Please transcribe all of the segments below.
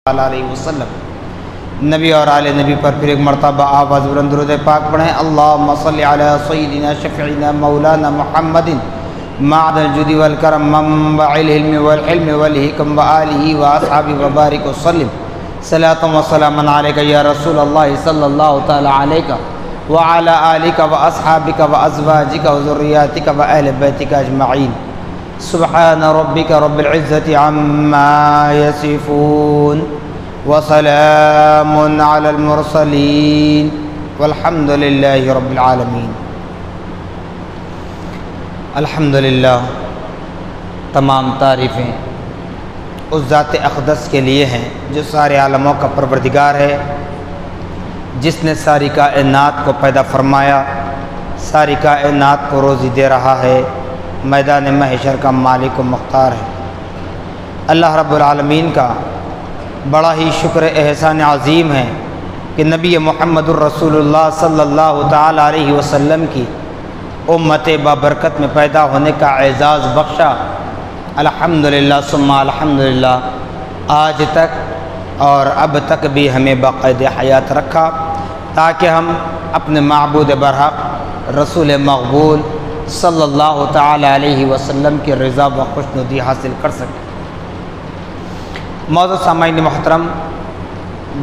علیہ وسلم۔ نبی اور آل نبی پر پھر ایک مرتبہ آواز بلند درود پاک پڑھیں۔ اللہم صلی علی سیدنا شفیعنا مولانا محمد معدن الجود والکرم منبع العلم والحلم والحکم وآلہ واصحابہ وبارک وسلم۔ صلاۃ و سلام علیک یا رسول اللہ صلی اللہ تعالی علیہ وعلی آلک واصحابک وازواجک وذریاتک واہل بیتک اجمعین۔ سبحان ربک رب العزة عما یصفون وسلام علی المرسلین والحمد للہ رب العالمین۔ الحمدللہ، تمام تعریفیں اس ذات اقدس کے لیے ہیں جو سارے عالموں کا پروردگار ہے، جس نے ساری کائنات کو پیدا فرمایا، ساری کائنات کو روزی دے رہا ہے، میدان محشر کا مالک و مختار ہے۔ اللہ رب العالمین کا بڑا ہی شکر احسان عظیم ہے کہ نبی محمد الرسول اللہ صلی اللہ تعالی علیہ وسلم کی امت بابرکت میں پیدا ہونے کا اعزاز بخشا۔ الحمدللہ ثم الحمدللہ، آج تک اور اب تک بھی ہمیں باقاعدہ حیات رکھا تاکہ ہم اپنے معبود برحق رسول مقبول صلی اللہ تعالی علیہ وسلم کی رضا و خوشنودی حاصل کر سکیں۔ معزز سامعین محترم،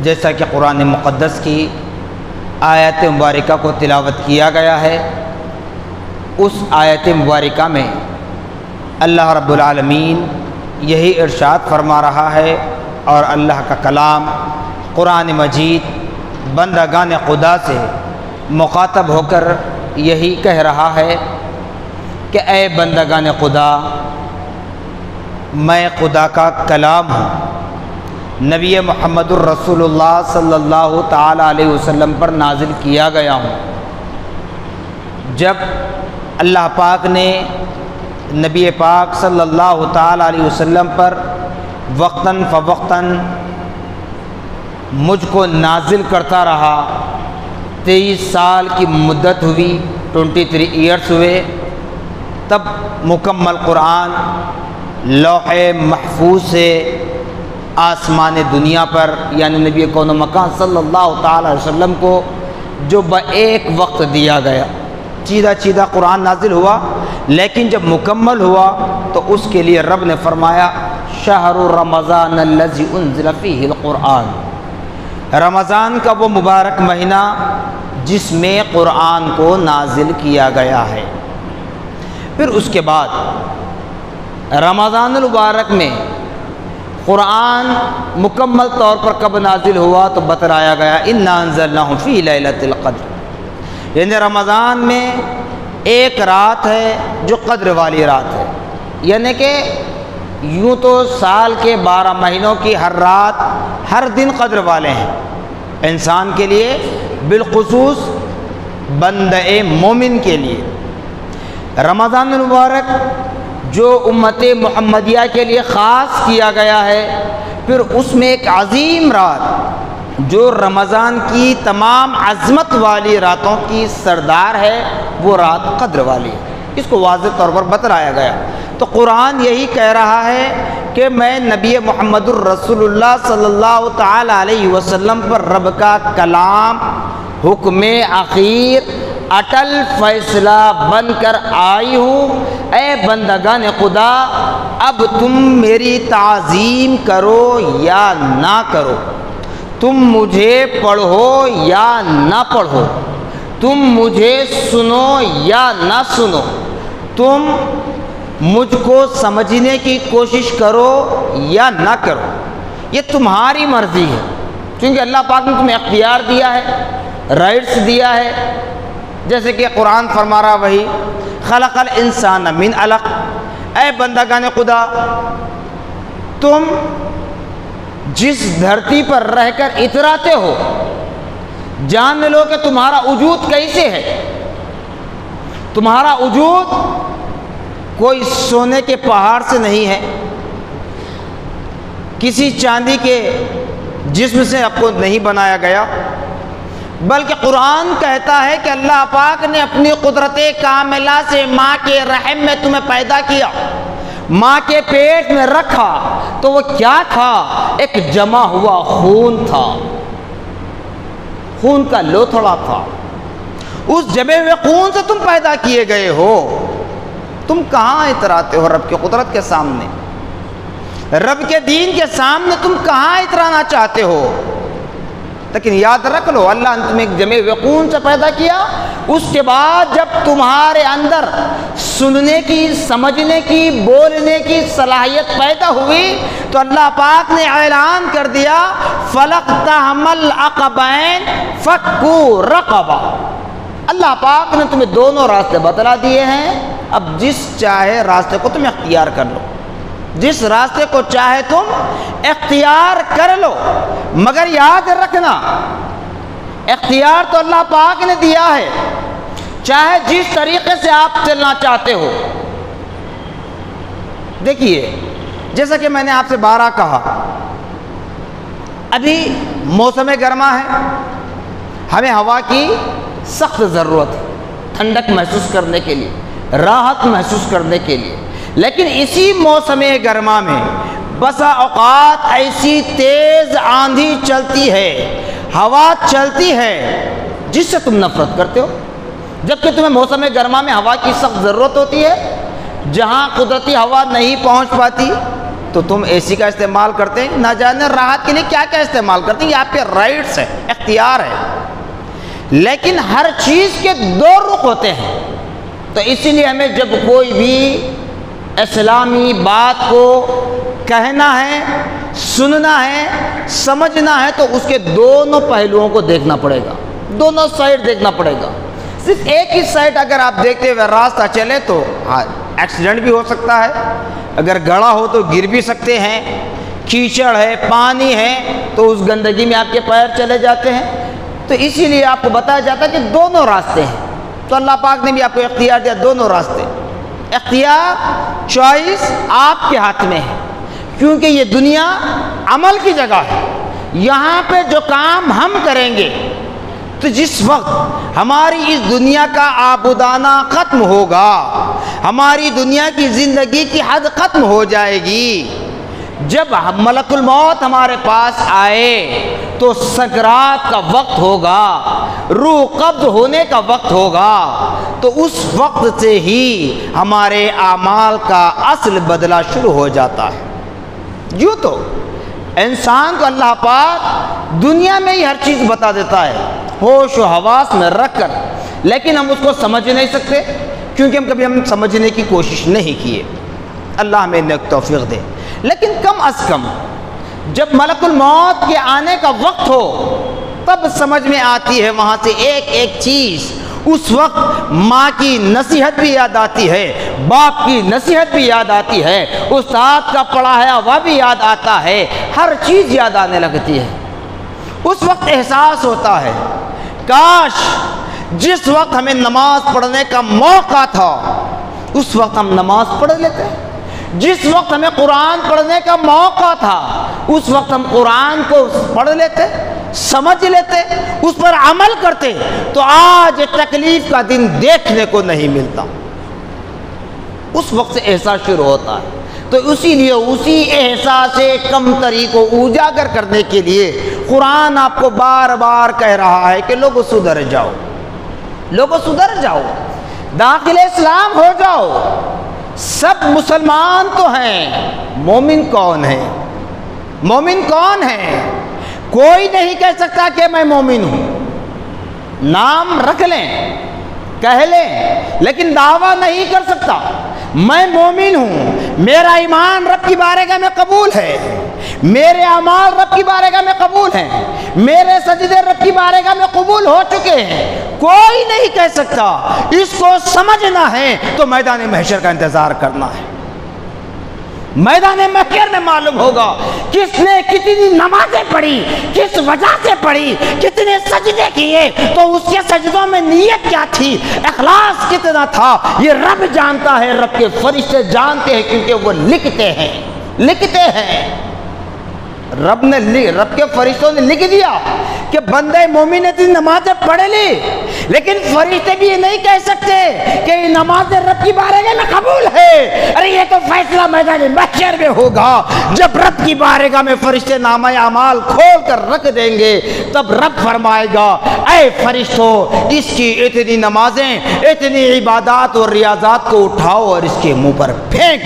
جیسا کہ قرآن مقدس کی آیت مبارکہ کو تلاوت کیا گیا ہے، اس آیت مبارکہ میں اللہ رب العالمین یہی ارشاد فرما رہا ہے، اور اللہ کا کلام قرآن مجید بندگان خدا سے مخاطب ہو کر یہی کہہ رہا ہے کہ اے بندگان خدا، میں خدا کا کلام ہوں، نبی محمد الرسول اللہ صلی اللہ تعالی علیہ وسلم پر نازل کیا گیا ہوں۔ جب اللہ پاک نے نبی پاک صلی اللہ تعالی علیہ وسلم پر وقتاً فوقتاً مجھ کو نازل کرتا رہا، 23 سال کی مدت ہوئی، 23 ایئرس ہوئے، تب مکمل قرآن لوح محفوظ سے آسمان دنیا پر یعنی نبی کون و مکان صلی اللہ تعالی علیہ وسلم کو جو ایک وقت دیا گیا، چیدہ چیدہ قرآن نازل ہوا، لیکن جب مکمل ہوا تو اس کے لیے رب نے فرمایا شہر رمضان الذی انزل فیہ القرآن، رمضان کا وہ مبارک مہینہ جس میں قرآن کو نازل کیا گیا ہے۔ پھر اس کے بعد رمضان المبارک میں قرآن مکمل طور پر کب نازل ہوا تو بتلایا گیا انا انزلناہ فی لیلۃ القدر، یعنی رمضان میں ایک رات ہے جو قدر والی رات ہے، یعنی کہ یوں تو سال کے 12 مہینوں کی ہر رات ہر دن قدر والے ہیں، انسان کے لیے بالخصوص بندہ مومن کے لیے رمضان المبارک جو امت محمدیہ کے لیے خاص کیا گیا ہے، پھر اس میں ایک عظیم رات جو رمضان کی تمام عظمت والی راتوں کی سردار ہے، وہ رات قدر والی ہے، اس کو واضح طور پر بتلایا گیا۔ تو قرآن یہی کہہ رہا ہے کہ میں نبی محمد الرسول اللہ صلی اللہ تعالی علیہ وسلم پر رب کا کلام، حکم اخیر، اٹل فیصلہ بن کر آئی ہوں۔ اے بندگان خدا، اب تم میری تعظیم کرو یا نہ کرو، تم مجھے پڑھو یا نہ پڑھو، تم مجھے سنو یا نہ سنو، تم مجھ کو سمجھنے کی کوشش کرو یا نہ کرو، یہ تمہاری مرضی ہے، کیونکہ اللہ پاک نے تمہیں اختیار دیا ہے، رائٹس دیا ہے۔ جیسے کہ قرآن فرما رہا وہی خلق الانسان من علق، اے بندگان خدا، تم جس دھرتی پر رہ کر اتراتے ہو جان لو کہ تمہارا وجود کیسے ہے۔ تمہارا وجود کوئی سونے کے پہاڑ سے نہیں ہے، کسی چاندی کے جسم سے آپ کو نہیں بنایا گیا، بلکہ قرآن کہتا ہے کہ اللہ پاک نے اپنی قدرت کاملہ سے ماں کے رحم میں تمہیں پیدا کیا، ماں کے پیٹ میں رکھا تو وہ کیا تھا؟ ایک جمع ہوا خون تھا، خون کا لوتھڑا تھا۔ اس جمے ہوئے خون سے تم پیدا کیے گئے ہو۔ تم کہاں اتراتے ہو رب کی قدرت کے سامنے؟ رب کے دین کے سامنے تم کہاں اترانا چاہتے ہو؟ لیکن یاد رکھ لو، اللہ نے تمہیں ایک جمے ہوئے خون سے پیدا کیا۔ اس کے بعد جب تمہارے اندر سننے کی، سمجھنے کی، بولنے کی صلاحیت پیدا ہوئی تو اللہ پاک نے اعلان کر دیا فَلَقْتَحَمَ الْعَقَبَيْنِ فَكُّ رَقَبَةٍ۔ اللہ پاک نے تمہیں دونوں راستے بتلا دیے ہیں، اب جس چاہے راستے کو تم اختیار کر لو، جس راستے کو چاہے تم اختیار کر لو، مگر یاد رکھنا اختیار تو اللہ پاک نے دیا ہے، چاہے جس طریقے سے آپ چلنا چاہتے ہو۔ دیکھیے، جیسا کہ میں نے آپ سے بارہ کہا، ابھی موسم گرما ہے، ہمیں ہوا کی سخت ضرورت ہے ٹھنڈک محسوس کرنے کے لیے، راحت محسوس کرنے کے لیے، لیکن اسی موسم گرما میں بسا اوقات ایسی تیز آندھی چلتی ہے، ہوا چلتی ہے جس سے تم نفرت کرتے ہو، جبکہ تمہیں موسم گرما میں ہوا کی سخت ضرورت ہوتی ہے۔ جہاں قدرتی ہوا نہیں پہنچ پاتی تو تم اے سی کا استعمال کرتے ہیں، نہ جانے راحت کے لیے کیا کیا استعمال کرتے ہیں، یہ آپ کے رائٹس ہیں، اختیار ہے۔ لیکن ہر چیز کے دو رخ ہوتے ہیں، تو اسی لیے ہمیں جب کوئی بھی اسلامی بات کو کہنا ہے، سننا ہے، سمجھنا ہے تو اس کے دونوں پہلوؤں کو دیکھنا پڑے گا، دونوں سائڈ دیکھنا پڑے گا۔ صرف ایک ہی سائڈ اگر آپ دیکھتے ہوئے راستہ چلے تو ایکسیڈنٹ بھی ہو سکتا ہے، اگر گڑھا ہو تو گر بھی سکتے ہیں، کیچڑ ہے، پانی ہے تو اس گندگی میں آپ کے پیر چلے جاتے ہیں، تو اسی لیے آپ کو بتایا جاتا ہے کہ دونوں راستے ہیں۔ تو اللہ پاک نے بھی آپ کو اختیار دیا، دونوں راستے۔ اختیار، چوائس آپ کے ہاتھ میں ہے، کیونکہ یہ دنیا عمل کی جگہ ہے۔ یہاں پہ جو کام ہم کریں گے تو جس وقت ہماری اس دنیا کا آبودانہ ختم ہوگا، ہماری دنیا کی زندگی کی حد ختم ہو جائے گی، جب ملک الموت ہمارے پاس آئے تو سکرات کا وقت ہوگا، روح قبض ہونے کا وقت ہوگا، تو اس وقت سے ہی ہمارے اعمال کا اصل بدلہ شروع ہو جاتا ہے۔ یوں تو انسان کو اللہ پاک دنیا میں ہی ہر چیز بتا دیتا ہے، ہوش و حواس میں رکھ کر، لیکن ہم اس کو سمجھ نہیں سکتے کیونکہ ہم سمجھنے کی کوشش نہیں کیے۔ اللہ ہمیں نیک توفیق دے۔ لیکن کم از کم جب ملک الموت کے آنے کا وقت ہو تب سمجھ میں آتی ہے وہاں سے ایک ایک چیز۔ اس وقت ماں کی نصیحت بھی یاد آتی ہے، باپ کی نصیحت بھی یاد آتی ہے، استاد کا پڑھایا وہ بھی یاد آتا ہے، ہر چیز یاد آنے لگتی ہے۔ اس وقت احساس ہوتا ہے کاش جس وقت ہمیں نماز پڑھنے کا موقع تھا اس وقت ہم نماز پڑھ لیتے، جس وقت ہمیں قرآن پڑھنے کا موقع تھا اس وقت ہم قرآن کو پڑھ لیتے، سمجھ لیتے، اس پر عمل کرتے، تو آج تکلیف کا دن دیکھنے کو نہیں ملتا۔ اس وقت سے احساس شروع ہوتا ہے۔ تو اسی لیے اسی احساس کمتری کو اجاگر کرنے کے لیے قرآن آپ کو بار بار کہہ رہا ہے کہ لوگوں سدھر جاؤ، لوگوں سدھر جاؤ، داخل اسلام ہو جاؤ۔ سب مسلمان تو ہیں، مومن کون ہے؟ مومن کون ہے؟ کوئی نہیں کہہ سکتا کہ میں مومن ہوں، نام رکھ لیں، کہہ لیں، لیکن دعویٰ نہیں کر سکتا میں مومن ہوں، میرا ایمان رب کی بارگاہ میں قبول ہے، میرے اعمال رب کی بارگاہ میں قبول ہیں، میرے سجدے رب کی بارگاہ میں قبول ہو چکے ہیں۔ کوئی نہیں کہہ سکتا۔ اس کو سمجھنا ہے تو میدان محشر کا انتظار کرنا ہے۔ میدان محشر میں معلوم ہوگا کس نے کتنی نمازیں پڑھی، کس وجہ سے پڑھی، کتنے سجدے کیے، تو اس کے سجدوں میں نیت کیا تھی، اخلاص کتنا تھا، یہ رب جانتا ہے، رب کے فرشتے جانتے ہیں، کیونکہ وہ لکھتے ہیں۔ رب کے فرشتوں نے لکھ دیا کہ بندے مومن نے تین نمازیں پڑھ لی، لیکن فرشتے بھی یہ نہیں کہہ سکتے کہ یہ نماز رب کی بارگاہ میں قبول ہے۔ ارے یہ تو فیصلہ میدان محشر میں ہوگا، جب رب کی بارگاہ میں فرشتے نامہ اعمال کھول کر رکھ دیں گے، تب رب فرمائے گا اے فرشتوں، اس کی اتنی نمازیں، اتنی عبادات اور ریاضات کو اٹھاؤ اور اس کے منہ پر پھینک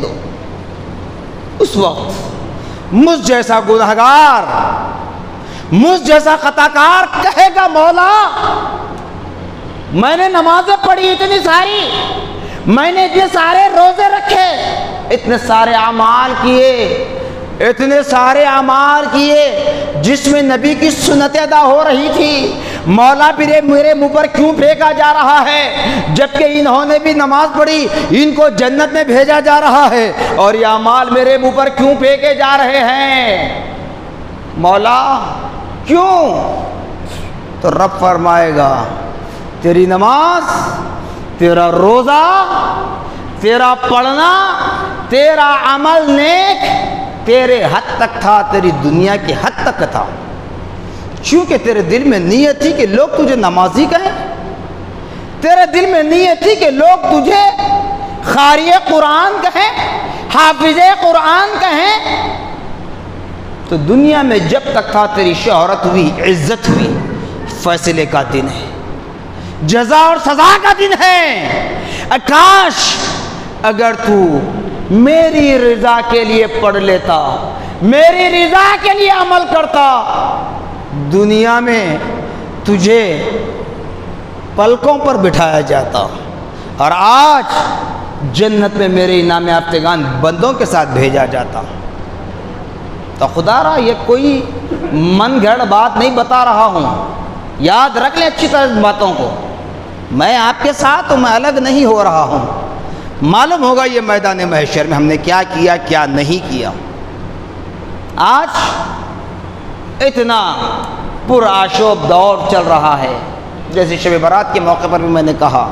دو۔ اس وقت مجھ جیسا گنہگار، مجھ جیسا خطاکار کہے گا مولا میں نے نمازیں پڑھی اتنی ساری، میں نے اتنے سارے روزے رکھے، اتنے سارے اعمال کیے جس میں نبی کی سنت ادا ہو رہی تھی، مولا میرے منہ پر کیوں پھینکا جا رہا ہے؟ جبکہ انہوں نے بھی نماز پڑھی، ان کو جنت میں بھیجا جا رہا ہے، اور یہ اعمال میرے منہ پر کیوں پھینکے جا رہے ہیں مولا کیوں؟ تو رب فرمائے گا تیری نماز، تیرا روزہ، تیرا پڑھنا، تیرا عمل نیک تیرے حد تک تھا، تیری دنیا کی حد تک تھا، چونکہ تیرے دل میں نیت تھی کہ لوگ تجھے نمازی کہیں، تیرے دل میں نیت تھی کہ لوگ تجھے قاری قرآن کہیں، حافظ قرآن کہیں، تو دنیا میں جب تک تھا تیری شہرت ہوئی، عزت ہوئی۔ فیصلے کا دن ہے، جزا اور سزا کا دن ہے۔ کاش اگر تو میری رضا کے لیے پڑھ لیتا، میری رضا کے لیے عمل کرتا، دنیا میں تجھے پلکوں پر بٹھایا جاتا، اور آج جنت میں میرے انعام یافتگان بندوں کے ساتھ بھیجا جاتا۔ تو خدا را یہ کوئی من گھڑ بات نہیں بتا رہا ہوں، یاد رکھ لیں اچھی طرح باتوں کو، میں آپ کے ساتھ ہوں، میں الگ نہیں ہو رہا ہوں۔ معلوم ہوگا یہ میدان محشر میں ہم نے کیا کیا کیا نہیں کیا۔ آج اتنا پرآشوب دور چل رہا ہے، جیسے شب برات کے موقع پر بھی میں نے کہا،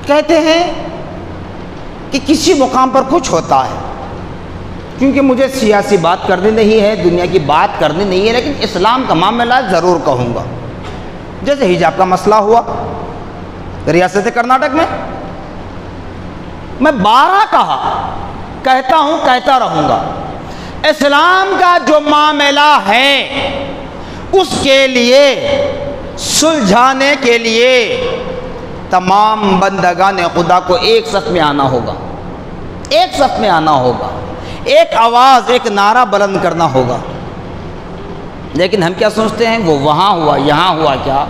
کہتے ہیں کہ کسی مقام پر کچھ ہوتا ہے، کیونکہ مجھے سیاسی بات کرنی نہیں ہے، دنیا کی بات کرنی نہیں ہے، لیکن اسلام کا معاملہ ضرور کہوں گا۔ جیسے حجاب کا مسئلہ ہوا ریاست کرناٹک میں 12 کہا، کہتا ہوں، کہتا رہوں گا، اسلام کا جو معاملہ ہے اس کے لیے سلجھانے کے لیے تمام بندگان خدا کو ایک صف میں آنا ہوگا، ایک صف میں آنا ہوگا، ایک آواز، ایک نعرہ بلند کرنا ہوگا۔ لیکن ہم کیا سوچتے ہیں، وہ وہاں ہوا یہاں ہوا کیا،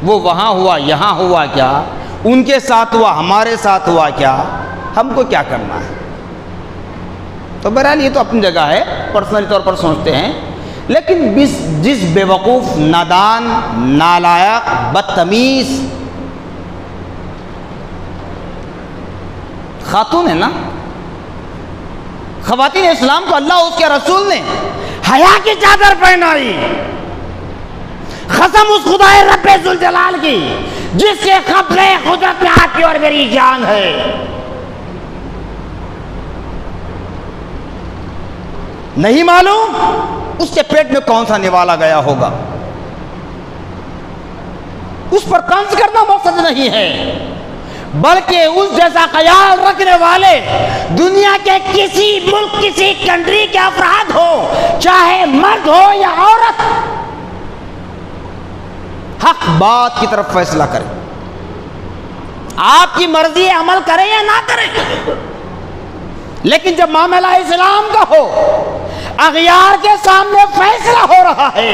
وہ وہاں ہوا یہاں ہوا کیا، ان کے ساتھ ہوا ہمارے ساتھ ہوا کیا، ہم کو کیا کرنا ہے؟ تو بہرحال یہ تو اپنی جگہ ہے، پرسنلی طور پر سوچتے ہیں، لیکن جس بے وقوف، نادان، نالائق، بدتمیز خاتون ہے نا، خواتین اسلام کو اللہ اس کے رسول نے حیا کی چادر پہنائی، قسم اس خدا رب ذوالجلال کی جس کے قبضے قدرت میں آپ کی اور میری جان ہے۔ نہیں معلوم اس کے پیٹ میں کون سا نوالا گیا ہوگا، اس پر طنز کرنا مقصد نہیں ہے، بلکہ اس جیسا خیال رکھنے والے دنیا کے کسی ملک، کسی کنٹری کے افراد ہو، چاہے مرد ہو یا عورت، حق بات کی طرف فیصلہ کریں، آپ کی مرضی عمل کریں یا نہ کریں، لیکن جب معاملہ اسلام کا ہو، اغیار کے سامنے فیصلہ ہو رہا ہے،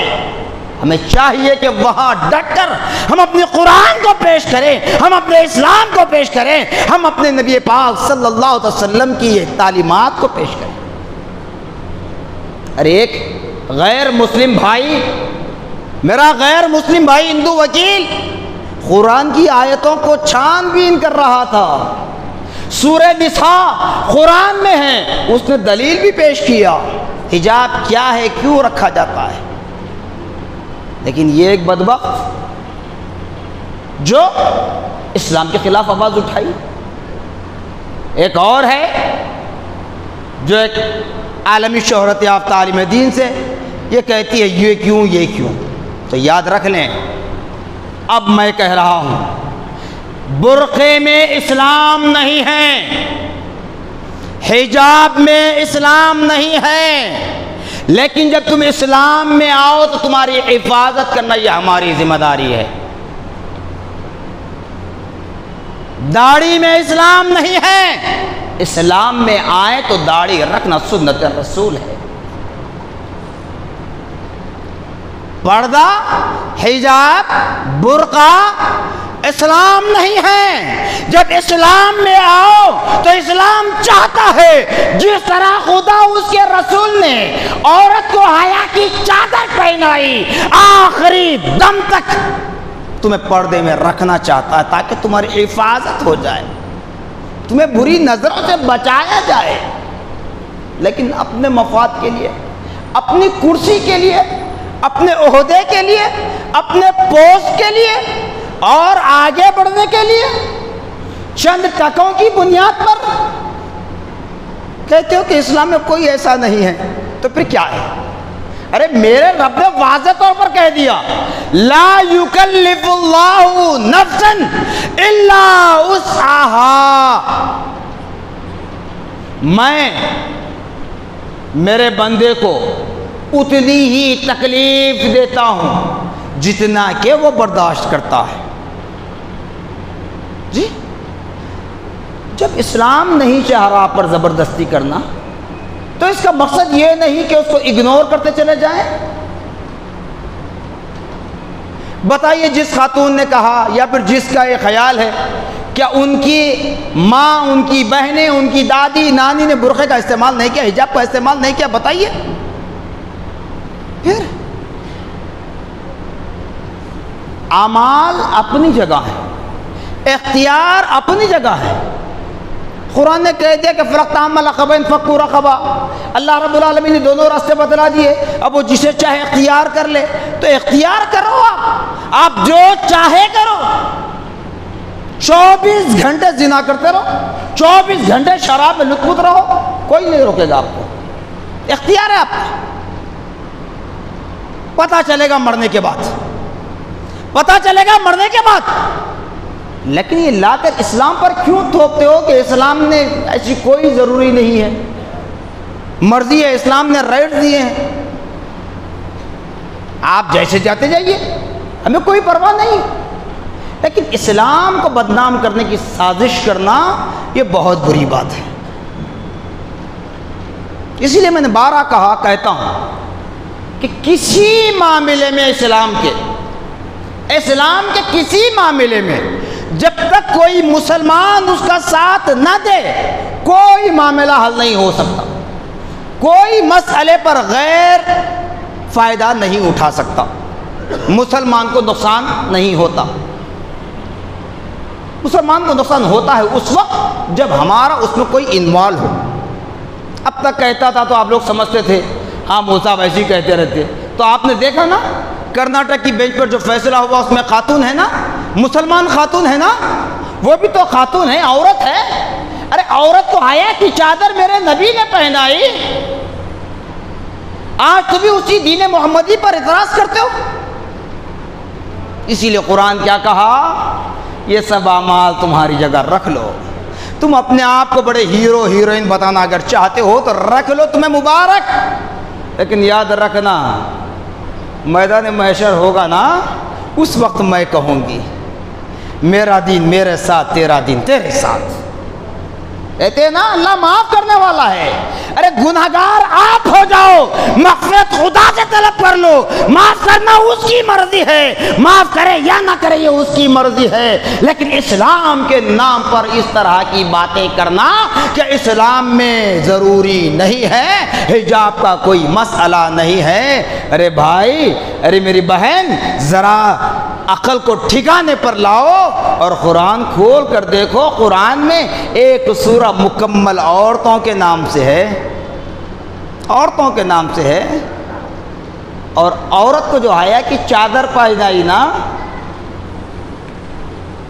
ہمیں چاہیے کہ وہاں ڈٹ کر ہم اپنے قرآن کو پیش کریں، ہم اپنے اسلام کو پیش کریں، ہم اپنے نبی پاک صلی اللہ علیہ وسلم کی تعلیمات کو پیش کریں۔ ارے ایک غیر مسلم بھائی، میرا غیر مسلم بھائی ہندو وکیل، قرآن کی آیتوں کو چھان بین کر رہا تھا، سورہ نساء قرآن میں ہے، اس نے دلیل بھی پیش کیا، حجاب کیا ہے، کیوں رکھا جاتا ہے، لیکن یہ ایک بدبخت جو اسلام کے خلاف آواز اٹھائی، ایک اور ہے جو ایک عالمی شہرت یافتہ عالم دین سے یہ کہتی ہے یہ کیوں، تو یاد رکھ لیں اب میں کہہ رہا ہوں برقعے میں اسلام نہیں ہے، حجاب میں اسلام نہیں ہے، لیکن جب تم اسلام میں آؤ تو تمہاری حفاظت کرنا یہ ہماری ذمہ داری ہے۔ داڑھی میں اسلام نہیں ہے، اسلام میں آئے تو داڑھی رکھنا سنت رسول ہے۔ پردہ، حجاب، برقع اسلام نہیں ہے۔ جب اسلام میں آؤ تو اسلام چاہتا ہے جس طرح خدا اس کے رسول نے عورت کو حیا کی چادر پہنائی آخری دم تک تمہیں پردے میں رکھنا چاہتا ہے تاکہ تمہاری حفاظت ہو جائے، تمہیں بری نظروں سے بچایا جائے، لیکن اپنے مفاد کے لیے، اپنی کرسی کے لیے، اپنے عہدے کے لیے، اپنے پوسٹ کے لیے اور آگے بڑھنے کے لیے چند ٹکوں کی بنیاد پر کہتے ہو کہ اسلام میں کوئی ایسا نہیں ہے، تو پھر کیا ہے؟ ارے میرے رب نے واضح طور پر کہہ دیا لا یکلف اللہ نفسا الا وسعها، میں میرے بندے کو اتنی ہی تکلیف دیتا ہوں جتنا کہ وہ برداشت کرتا ہے۔ جی جب اسلام نہیں چاہ رہا آپ پر زبردستی کرنا تو اس کا مقصد یہ نہیں کہ اس کو اگنور کرتے چلے جائیں۔ بتائیے جس خاتون نے کہا یا پھر جس کا یہ خیال ہے کیا ان کی ماں، ان کی بہنیں، ان کی دادی نانی نے برقعے کا استعمال نہیں کیا، حجاب کا استعمال نہیں کیا؟ بتائیے۔ پھر اعمال اپنی جگہ ہے، اختیار اپنی جگہ ہے۔ قرآن نے کہہ دیا کہ فرقتہم العقبین فکوا رقبہ، اللہ رب العالمین نے دونوں راستے بتلا دیے، اب وہ جسے چاہے اختیار کر لے، تو اختیار کرو، آپ جو چاہے کرو، 24 گھنٹے زنا کرتے رہو، 24 گھنٹے شراب میں لطف رہو، کوئی نہیں روکے گا آپ کو، اختیار ہے آپ کا۔ پتہ چلے گا مرنے کے بعد، پتہ چلے گا مرنے کے بعد، لیکن یہ لا کر اسلام پر کیوں تھوپتے ہو کہ اسلام نے ایسی کوئی ضروری نہیں ہے، مرضی ہے، اسلام نے رائٹ دیے ہیں، آپ جیسے جاتے جائیے، ہمیں کوئی پرواہ نہیں۔ لیکن اسلام کو بدنام کرنے کی سازش کرنا یہ بہت بری بات ہے۔ اسی لیے میں نے بارہ کہتا ہوں کہ کسی معاملے میں اسلام کے کسی معاملے میں جب تک کوئی مسلمان اس کا ساتھ نہ دے کوئی معاملہ حل نہیں ہو سکتا، کوئی مسئلے پر غیر فائدہ نہیں اٹھا سکتا، مسلمان کو نقصان نہیں ہوتا۔ مسلمان کو نقصان ہوتا ہے اس وقت جب ہمارا اس میں کوئی انوالو ہو۔ اب تک کہتا تھا تو آپ لوگ سمجھتے تھے ہاں موسیٰ ویسے ہی کہتے رہتے، تو آپ نے دیکھا نا کرناٹک کی بینچ پر جو فیصلہ ہوا اس میں خاتون ہے نا، مسلمان خاتون ہے نا، وہ بھی تو خاتون ہے، عورت ہے۔ ارے عورت کو حیا کی چادر میرے نبی نے پہنائی، آج تو بھی اسی دین محمدی پر اعتراض کرتے ہو۔ اسی لیے قرآن کیا کہا، یہ سب اعمال تمہاری جگہ رکھ لو، تم اپنے آپ کو بڑے ہیرو ہیروئن بتانا اگر چاہتے ہو تو رکھ لو، تمہیں مبارک، لیکن یاد رکھنا میدان محشر ہوگا نا، اس وقت میں کہوں گی میرا دین میرے ساتھ، تیرا دین تیرے ساتھ۔ کہتے ہیں نا اللہ معاف کرنے والا ہے، ارے گناہگار آپ ہو جاؤ، مغفرت خدا سے طلب کر لو، معاف کرنا اس کی مرضی ہے، معاف کرے یا نہ کرے یہ اس کی مرضی ہے، لیکن اسلام کے نام پر اس طرح کی باتیں کرنا کہ اسلام میں ضروری نہیں ہے، حجاب کا کوئی مسئلہ نہیں ہے، ارے بھائی، ارے میری بہن، ذرا عقل کو ٹھکانے پر لاؤ اور قرآن کھول کر دیکھو۔ قرآن میں ایک سورہ مکمل عورتوں کے نام سے ہے، عورتوں کے نام سے ہے، اور عورت کو جو حیا کی چادر پہنائی نا،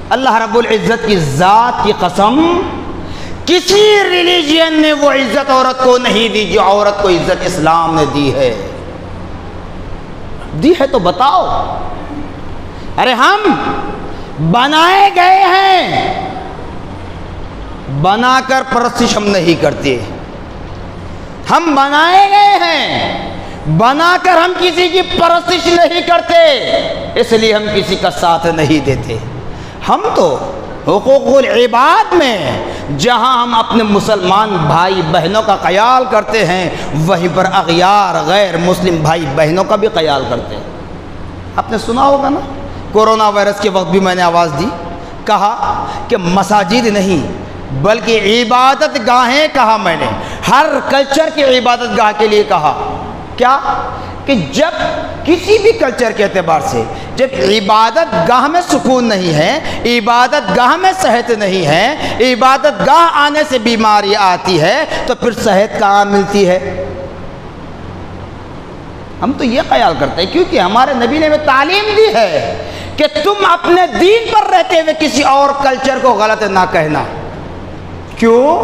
اللہ رب العزت کی ذات کی قسم کسی ریلیجین نے وہ عزت عورت کو نہیں دی جو عورت کو عزت اسلام نے دی ہے. دی ہے تو بتاؤ. ارے ہم بنائے گئے ہیں، بنا کر پرستش ہم نہیں کرتے. ہم بنائے گئے ہیں، بنا کر ہم کسی کی پرستش نہیں کرتے، اس لیے ہم کسی کا ساتھ نہیں دیتے. ہم تو حقوق العباد میں جہاں ہم اپنے مسلمان بھائی بہنوں کا خیال کرتے ہیں، وہیں پر اغیار غیر مسلم بھائی بہنوں کا بھی خیال کرتے ہیں. آپ نے سنا ہوگا نا، کورونا وائرس کے وقت بھی میں نے آواز دی، کہا کہ مساجد نہیں بلکہ عبادت گاہیں کہا. میں نے ہر کلچر کی عبادت گاہ کے لیے کہا. کیا کہ جب کسی بھی کلچر کے اعتبار سے جب عبادت گاہ میں سکون نہیں ہے، عبادت گاہ میں صحت نہیں ہے، عبادت گاہ آنے سے بیماری آتی ہے، تو پھر صحت کہاں ملتی ہے؟ ہم تو یہ خیال کرتے ہیں کیونکہ ہمارے نبی نے ہمیں تعلیم دی ہے کہ تم اپنے دین پر رہتے ہوئے کسی اور کلچر کو غلط نہ کہنا. کیوں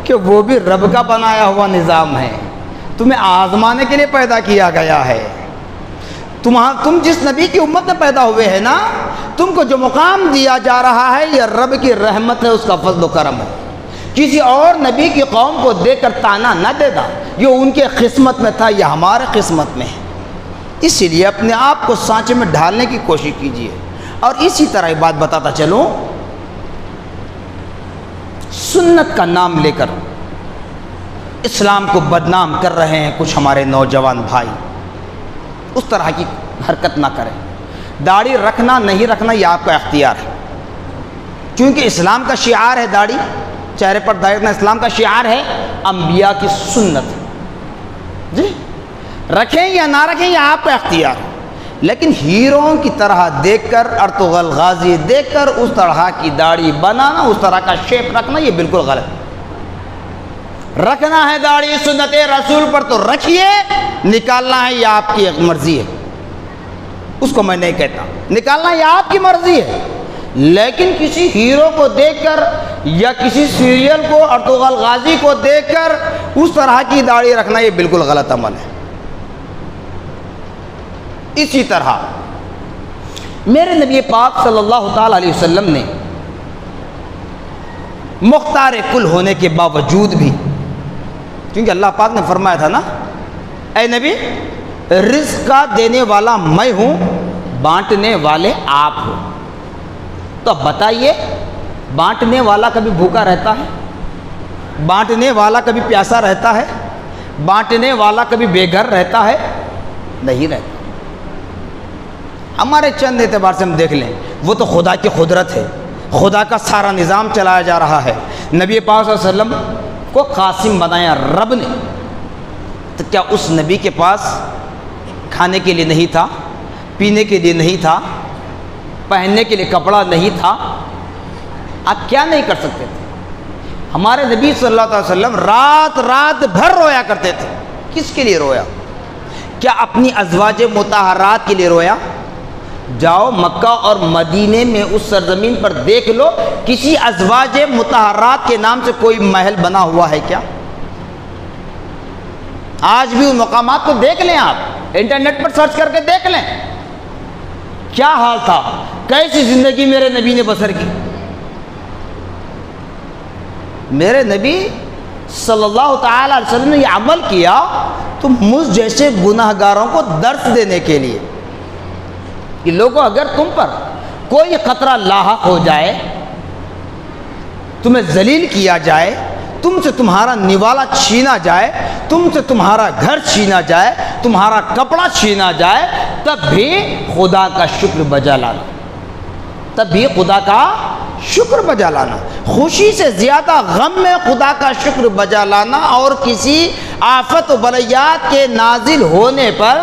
کہ وہ بھی رب کا بنایا ہوا نظام ہے، تمہیں آزمانے کے لیے پیدا کیا گیا ہے. تم جس نبی کی امت میں پیدا ہوئے ہیں نا، تم کو جو مقام دیا جا رہا ہے یہ رب کی رحمت ہے، اس کا فضل و کرم ہے. کسی اور نبی کی قوم کو دیکھ کر تانا نہ دینا، یہ ان کے قسمت میں تھا، یہ ہمارے قسمت میں ہے. اسی لیے اپنے آپ کو سانچے میں ڈھالنے کی کوشش کیجیے. اور اسی طرح ایک بات بتاتا چلوں، سنت کا نام لے کر اسلام کو بدنام کر رہے ہیں کچھ ہمارے نوجوان بھائی. اس طرح کی حرکت نہ کریں. داڑھی رکھنا نہیں رکھنا یہ آپ کا اختیار ہے، کیونکہ اسلام کا شعار ہے داڑھی، چہرے پر داڑھی رکھنا اسلام کا شعار ہے، انبیاء کی سنت. جی رکھیں یا نہ رکھیں یہ آپ کا اختیار ہے. لیکن ہیروں کی طرح دیکھ کر، ارطغرل غازی دیکھ کر اس طرح کی داڑھی بنانا، اس طرح کا شیپ رکھنا یہ بالکل غلط ہے. رکھنا ہے داڑھی سنت رسول پر تو رکھیے، نکالنا ہے یہ آپ کی مرضی ہے، اس کو میں نہیں کہتا. نکالنا یہ آپ کی مرضی ہے، لیکن کسی ہیرو کو دیکھ کر یا کسی سیریل کو ارطغرل غازی کو دیکھ کر اس طرح کی داڑھی رکھنا یہ بالکل غلط عمل ہے. اسی طرح میرے نبی پاک صلی اللہ تعالی علیہ وسلم نے مختار کل ہونے کے باوجود بھی، کیونکہ اللہ پاک نے فرمایا تھا نا، اے نبی رزق کا دینے والا میں ہوں، بانٹنے والے آپ ہو. تو اب بتائیے، بانٹنے والا کبھی بھوکا رہتا ہے؟ بانٹنے والا کبھی پیاسا رہتا ہے؟ بانٹنے والا کبھی بے گھر رہتا ہے؟ نہیں رہتا. ہمارے چند اعتبار سے ہم دیکھ لیں، وہ تو خدا کی قدرت ہے، خدا کا سارا نظام چلایا جا رہا ہے. نبی پاک صلی اللہ علیہ وسلم کو قاسم بنایا رب نے، تو کیا اس نبی کے پاس کھانے کے لیے نہیں تھا، پینے کے لیے نہیں تھا، پہننے کے لیے کپڑا نہیں تھا؟ آپ کیا نہیں کر سکتے تھے؟ ہمارے نبی صلی اللہ علیہ وسلم رات رات بھر رویا کرتے تھے. کس کے لیے رویا؟ کیا اپنی ازواج مطہرات کے لیے رویا؟ جاؤ مکہ اور مدینے میں اس سرزمین پر دیکھ لو، کسی ازواج مطہرات کے نام سے کوئی محل بنا ہوا ہے کیا؟ آج بھی ان مقامات کو دیکھ لیں، آپ انٹرنیٹ پر سرچ کر کے دیکھ لیں کیا حال تھا، کیسی زندگی میرے نبی نے بسر کی. میرے نبی صلی اللہ تعالی علیہ وسلم نے یہ عمل کیا تو مجھ جیسے گناہ گاروں کو درس دینے کے لیے کہ لوگوں اگر تم پر کوئی خطرہ لاحق ہو جائے، تمہیں ذلیل کیا جائے، تم سے تمہارا نوالا چھینا جائے، تم سے تمہارا گھر چھینا جائے، تمہارا کپڑا چھینا جائے، تب بھی خدا کا شکر بجا لانا، تب بھی خدا کا شکر بجا لانا. خوشی سے زیادہ غم میں خدا کا شکر بجا لانا اور کسی آفت و بلیات کے نازل ہونے پر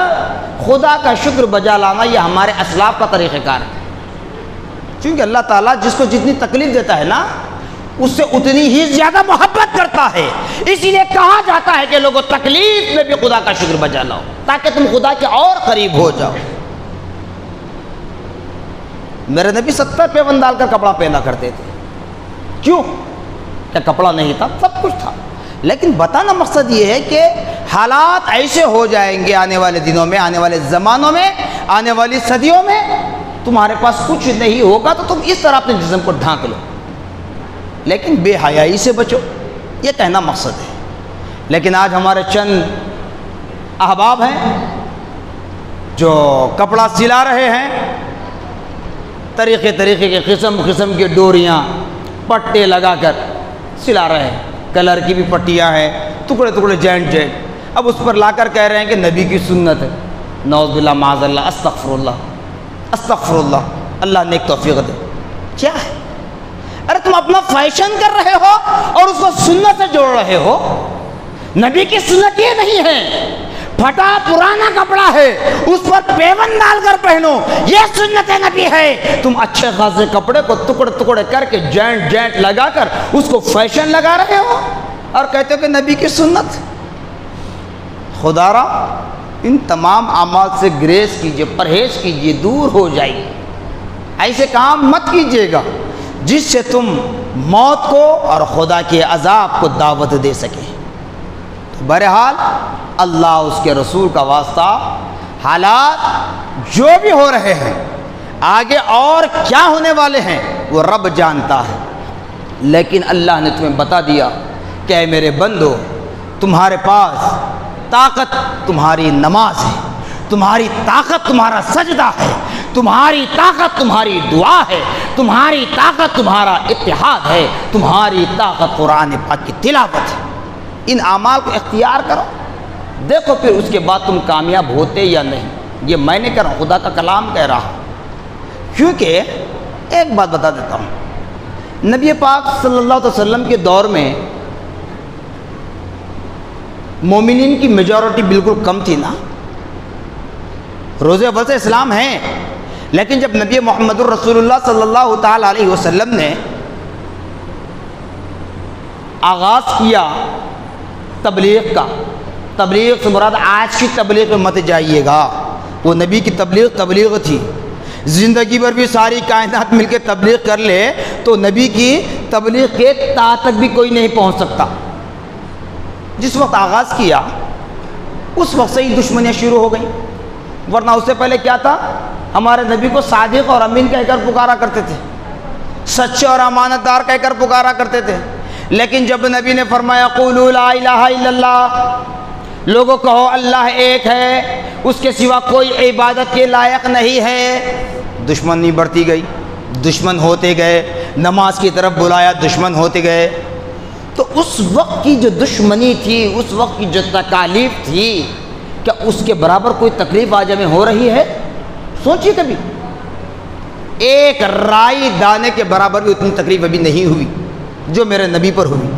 خدا کا شکر بجا لانا یہ ہمارے اسلاف کا طریقہ کار ہے. کیونکہ اللہ تعالیٰ جس کو جتنی تکلیف دیتا ہے نا اس سے اتنی ہی زیادہ محبت کرتا ہے. اسی لیے کہا جاتا ہے کہ لوگوں تکلیف میں بھی خدا کا شکر بجا لاؤ تاکہ تم خدا کے اور قریب ہو جاؤ. میرے نبی 70 پیون ڈال کر کپڑا پہنا کرتے تھے. کیوں؟ کیا کپڑا نہیں تھا؟ سب کچھ تھا، لیکن بتانا مقصد یہ ہے کہ حالات ایسے ہو جائیں گے آنے والے دنوں میں، آنے والے زمانوں میں، آنے والی صدیوں میں، تمہارے پاس کچھ نہیں ہوگا تو تم اس طرح اپنے جسم کو ڈھانک لو، لیکن بے حیائی سے بچو، یہ کہنا مقصد ہے۔ لیکن آج ہمارے چند احباب ہیں جو کپڑا سلا رہے ہیں، طریقے کے قسم کی ڈوریاں پٹے لگا کر سلا رہے ہیں، کلر کی بھی پٹیاں ہیں، ٹکڑے جینٹ، اب اس پر لا کر کہہ رہے ہیں کہ نبی کی سنت ہے۔ نعوذ باللہ معاذ اللہ، استغفر اللہ، اللہ نیک توفیق دے۔ کیا ہے؟ ارے تم اپنا فیشن کر رہے ہو اور اس کو سنت سے جوڑ رہے ہو۔ نبی کی سنت یہ نہیں ہے پھٹا پرانا کپڑا ہے اس پر پیون ڈال کر پہنو، یہ سنت نبی ہے۔ تم اچھے خاصے کپڑے کو ٹکڑے کر کے جینٹ لگا کر اس کو فیشن لگا رہے ہو اور کہتے ہو کہ نبی کی سنت۔ خدا را ان تمام اعمال سے گریز کیجئے، پرہیز کیجئے، دور ہو جائیے۔ ایسے کام مت کیجئے گا جس سے تم موت کو اور خدا کے عذاب کو دعوت دے سکیں۔ بہرحال اللہ اس کے رسول کا واسطہ، حالات جو بھی ہو رہے ہیں، آگے اور کیا ہونے والے ہیں وہ رب جانتا ہے، لیکن اللہ نے تمہیں بتا دیا کہ اے میرے بندو، تمہارے پاس طاقت تمہاری نماز ہے، تمہاری طاقت تمہارا سجدہ ہے، تمہاری طاقت تمہاری دعا ہے، تمہاری طاقت تمہارا اتحاد ہے، تمہاری طاقت قرآن پاک کی تلاوت ہے۔ ان اعمال کو اختیار کرو، دیکھو پھر اس کے بعد تم کامیاب ہوتے یا نہیں۔ یہ میں نے کہہ رہا ہوں، خدا کا کلام کہہ رہا ہوں۔ کیونکہ ایک بات بتا دیتا ہوں، نبی پاک صلی اللہ علیہ وسلم کے دور میں مومنین کی میجورٹی بالکل کم تھی نا، روزے اول سے اسلام ہیں، لیکن جب نبی محمد الرسول اللہ صلی اللہ تعالی علیہ وسلم نے آغاز کیا تبلیغ کا، تبلیغ سے مراد آج کی تبلیغ میں مت جائیے گا، وہ نبی کی تبلیغ تھی۔ زندگی بھر بھی ساری کائنات مل کے تبلیغ کر لے تو نبی کی تبلیغ کے تا تک بھی کوئی نہیں پہنچ سکتا۔ جس وقت آغاز کیا اس وقت سے ہی دشمنیاں شروع ہو گئیں، ورنہ اس سے پہلے کیا تھا؟ ہمارے نبی کو صادق اور امین کہہ کر پکارا کرتے تھے، سچے اور امانت دار کہہ کر پکارا کرتے تھے۔ لیکن جب نبی نے فرمایا قولوا لا الہ الا اللہ، لوگوں کہو اللہ ایک ہے، اس کے سوا کوئی عبادت کے لائق نہیں ہے، دشمنی بڑھتی گئی، دشمن ہوتے گئے، نماز کی طرف بلایا، دشمن ہوتے گئے۔ تو اس وقت کی جو دشمنی تھی، اس وقت کی جو تکالیف تھی، کیا اس کے برابر کوئی تکلیف آج ہمیں ہو رہی ہے؟ سوچیے کبھی، ایک رائی دانے کے برابر بھی اتنی تکلیف ابھی نہیں ہوئی جو میرے نبی پر ہوئی۔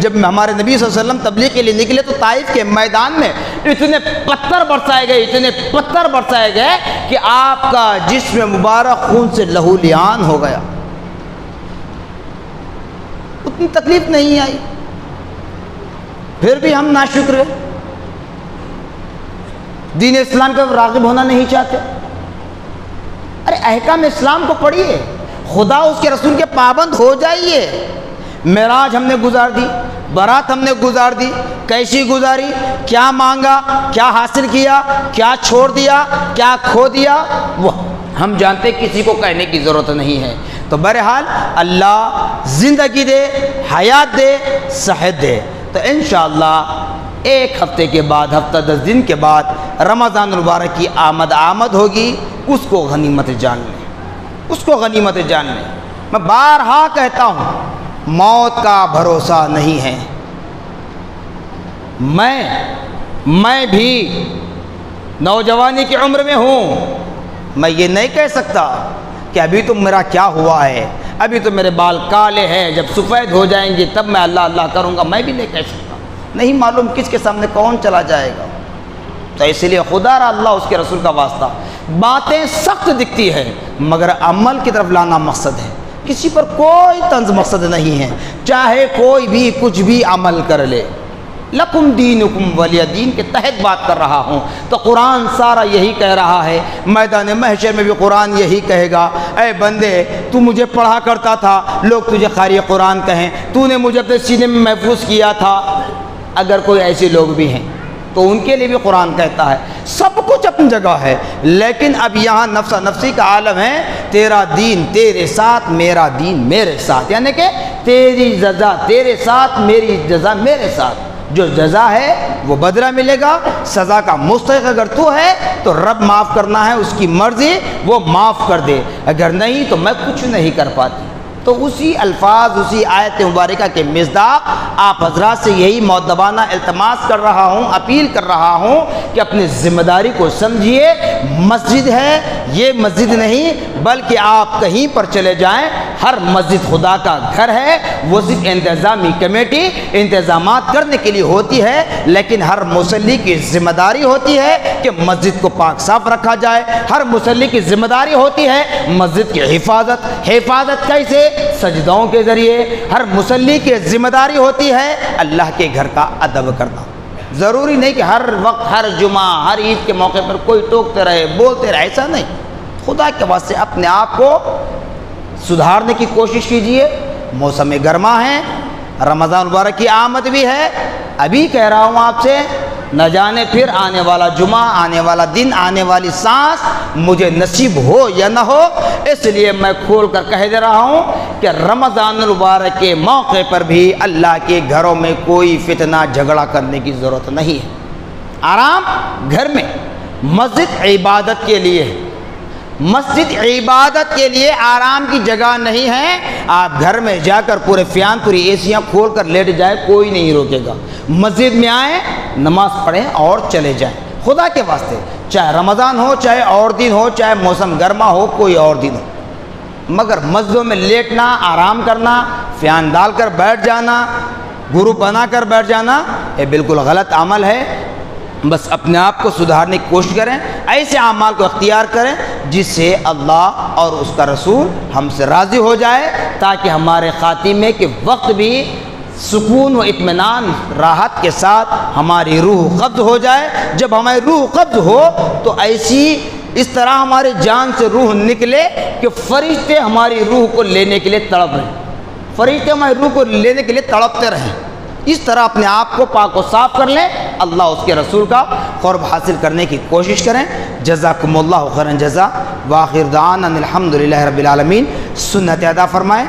جب ہمارے نبی صلی اللہ علیہ وسلم تبلیغ کے لیے نکلے تو طائف کے میدان میں اتنے پتھر برسائے گئے کہ آپ کا جسم مبارک خون سے لہولیان ہو گیا، اتنی تکلیف نہیں آئی، پھر بھی ہم ناشکر ہیں، دین اسلام کا راغب ہونا نہیں چاہتے۔ ارے احکام اسلام کو پڑھیے، خدا اس کے رسول کے پابند ہو جائیے۔ معراج ہم نے گزار دی، برات ہم نے گزار دی، کیسی گزاری، کیا مانگا، کیا حاصل کیا، کیا چھوڑ دیا، کیا کھو دیا، وہ ہم جانتے، کسی کو کہنے کی ضرورت نہیں ہے۔ تو بہرحال اللہ زندگی دے، حیات دے، صحت دے، تو انشاءاللہ ایک ہفتے کے بعد، ہفتہ 10 دن کے بعد رمضان المبارک کی آمد ہوگی، اس کو غنیمت جان لیں، اس کو غنیمت جان لیں۔ میں بارہا کہتا ہوں، موت کا بھروسہ نہیں ہے۔ میں بھی نوجوانی کی عمر میں ہوں، میں یہ نہیں کہہ سکتا کہ ابھی تو میرا کیا ہوا ہے، ابھی تو میرے بال کالے ہیں، جب سفید ہو جائیں گے تب میں اللہ اللہ کروں گا، میں بھی نہیں کہہ سکتا، نہیں معلوم کس کے سامنے کون چلا جائے گا۔ تو اس لیے خدا را اللہ اس کے رسول کا واسطہ، باتیں سخت دکھتی ہے مگر عمل کی طرف لانا مقصد ہے، کسی پر کوئی طنز مقصد نہیں ہے، چاہے کوئی بھی کچھ بھی عمل کر لے، لکم دینکم ولی دین کے تحت بات کر رہا ہوں۔ تو قرآن سارا یہی کہہ رہا ہے، میدان محشر میں بھی قرآن یہی کہے گا، اے بندے تو مجھے پڑھا کرتا تھا، لوگ تجھے قاری قرآن کہیں، تو نے مجھے اپنے سینے میں محفوظ کیا تھا۔ اگر کوئی ایسے لوگ بھی ہیں تو ان کے لیے بھی قرآن کہتا ہے سب کچھ اپنی جگہ ہے، لیکن اب یہاں نفسا نفسی کا عالم ہے، تیرا دین تیرے ساتھ، میرا دین میرے ساتھ، یعنی کہ تیری جزا تیرے ساتھ، میری جزا میرے ساتھ۔ جو جزا ہے وہ بدلہ ملے گا، سزا کا مستحق اگر تو ہے تو رب معاف کرنا ہے، اس کی مرضی وہ معاف کر دے، اگر نہیں تو میں کچھ نہیں کر پاتی۔ تو اسی الفاظ، اسی آیت مبارکہ کے مصداق آپ حضرات سے یہی مؤدبانہ التماس کر رہا ہوں، اپیل کر رہا ہوں کہ اپنی ذمہ داری کو سمجھیے۔ مسجد ہے، یہ مسجد نہیں بلکہ آپ کہیں پر چلے جائیں، ہر مسجد خدا کا گھر ہے، وہ صرف انتظامی کمیٹی انتظامات کرنے کے لیے ہوتی ہے، لیکن ہر مصلی کی ذمہ داری ہوتی ہے کہ مسجد کو پاک صاف رکھا جائے، ہر مصلی کی ذمہ داری ہوتی ہے مسجد کی حفاظت کیسے؟ سجدوں کے ذریعے۔ ہر مصلی کی ذمہ داری ہوتی ہے اللہ کے گھر کا ادب کرنا۔ ضروری نہیں کہ ہر وقت، ہر جمعہ، ہر عید کے موقع پر کوئی ٹوکتے رہے، بولتے رہے، ایسا نہیں۔ خدا کے واسطے اپنے آپ کو سدھارنے کی کوشش کیجئے۔ موسم گرما ہے، رمضان مبارک کی آمد بھی ہے، ابھی کہہ رہا ہوں آپ سے، نہ جانے پھر آنے والا جمعہ، آنے والا دن، آنے والی سانس مجھے نصیب ہو یا نہ ہو، اس لیے میں کھول کر کہہ دے رہا ہوں کہ رمضان المبارک کے موقع پر بھی اللہ کے گھروں میں کوئی فتنہ جھگڑا کرنے کی ضرورت نہیں ہے۔ آرام گھر میں، مسجد عبادت کے لیے، مسجد عبادت کے لیے آرام کی جگہ نہیں ہے۔ آپ گھر میں جا کر پورے فیان، پوری ایسیاں کھول کر لیٹ جائیں، کوئی نہیں روکے گا۔ مسجد میں آئیں، نماز پڑھیں اور چلے جائیں، خدا کے واسطے، چاہے رمضان ہو، چاہے اور دن ہو، چاہے موسم گرما ہو، کوئی اور دن ہو۔ مگر مسجدوں میں لیٹنا، آرام کرنا، فیان ڈال کر بیٹھ جانا، گروپ بنا کر بیٹھ جانا، یہ بالکل غلط عمل ہے۔ بس اپنے آپ کو سدھارنے کی کوشش کریں، ایسے اعمال کو اختیار کریں جس سے اللہ اور اس کا رسول ہم سے راضی ہو جائے، تاکہ ہمارے خاتمے کے وقت بھی سکون و اطمینان، راحت کے ساتھ ہماری روح قبض ہو جائے۔ جب ہماری روح قبض ہو تو اس طرح ہماری جان سے روح نکلے کہ فرشتے ہماری روح کو لینے کے لیے تڑپ رہے ہیں، فرشتے ہماری روح کو لینے کے لیے تڑپتے رہیں۔ اس طرح اپنے آپ کو پاک و صاف کر لیں، اللہ اس کے رسول کا قرب حاصل کرنے کی کوشش کریں۔ جزاکم اللہ خیرا جزا، وآخر دعوانا الحمدللہ رب العالمین۔ سنت ادا فرمائیں۔